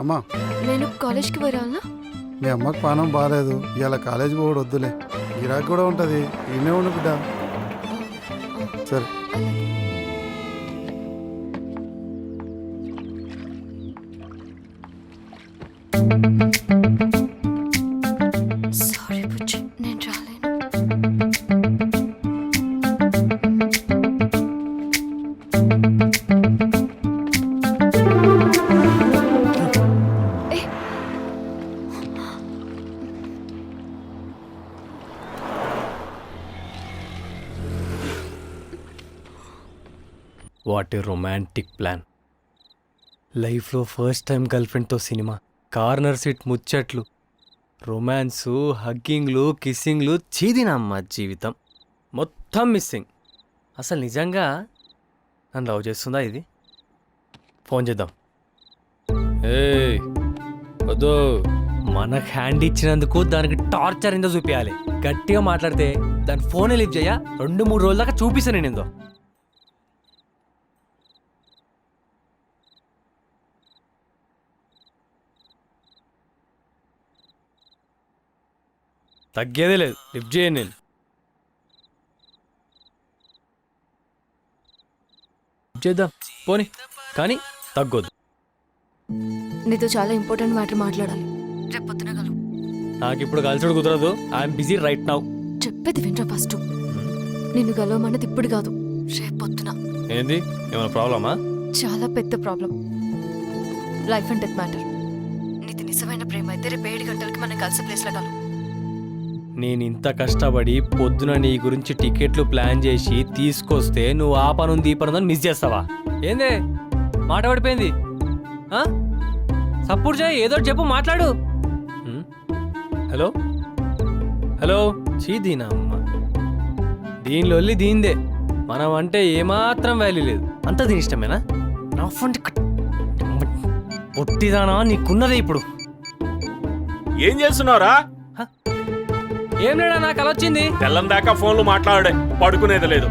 అమ్మా నేను కాలేజ్కి పోయిరాలనా? మీ అమ్మకి పానం బాగాలేదు, ఇవాళ కాలేజీ పోవడం వద్దులే, గిరాక్ కూడా ఉంటుంది, ఇన్నే ఉండు బిడ్డ. సరే సారీ బుజ్జి, నేను రాలేను. What a romantic plan. లైఫ్లో ఫస్ట్ టైం గర్ల్ ఫ్రెండ్తో సినిమా, కార్నర్ సీట్ ముచ్చట్లు, రొమాన్సు, హగ్గింగ్లు, కిస్సింగ్లు, చీదినమ్మ జీవితం మొత్తం మిస్సింగ్. అసలు నిజంగా నన్ను లవ్ చేస్తుందా ఇది? ఫోన్ చేద్దాం. ఏయ్ వద్దు, మనకు హ్యాండ్ ఇచ్చినందుకు దానికి టార్చర్ ఏందో చూపించాలి. గట్టిగా మాట్లాడితే దాని ఫోనే లిఫ్ట్ చేయ 2-3 రోజుల దాకా చూపిస్తాను నేను ఏందో. తగ్గేదే లేదు, లిఫ్ట్ చేయను నేను. చేద్దాం పోనీ, కానీ తగ్గొద్దు. నీతో చాలా ఇంపార్టెంట్ మ్యాటర్ మాట్లాడాలి. రేపు పొద్దున కలువు. నాకు ఇప్పుడు కలిసి కుదరదు, ఐఎమ్ బిజీ రైట్ నౌ. చెప్పేది వినరా ఫస్ట్. నిన్ను కలవమన్నది ఇప్పుడు కాదు, రేపు పొద్దున. ఏంది, ఏమైనా ప్రాబ్లమా? చాలా పెద్ద problem. Life and death matter. నీది నిజమైన ప్రేమ అయితే రేపు 7 గంటలకి మనం కలిసే ప్లేస్లో కలువు. నేను ఇంత కష్టపడి పొద్దున నీ గురించి టికెట్లు ప్లాన్ చేసి తీసుకొస్తే నువ్వు ఆ పనుంది ఈ పనుందని మిస్ చేస్తావా? ఏందే మాట పడిపోయింది? సపోర్ట్ చేయి, ఏదో చెప్పు, మాట్లాడు. హలో హలో, చీదీనా అమ్మ, దీనిలో దీందే. మనం అంటే ఏమాత్రం వాల్యూ లేదు, అంత దీని ఇష్టమేనా? నా ఫోన్ పొట్టిదానా నీకున్నదే ఇప్పుడు. ఏం చేస్తున్నావురా? ఏం లేడా, నాకు అలా వచ్చింది. తెల్లం దాకా ఫోన్లు మాట్లాడే, పడుకునేది లేదు.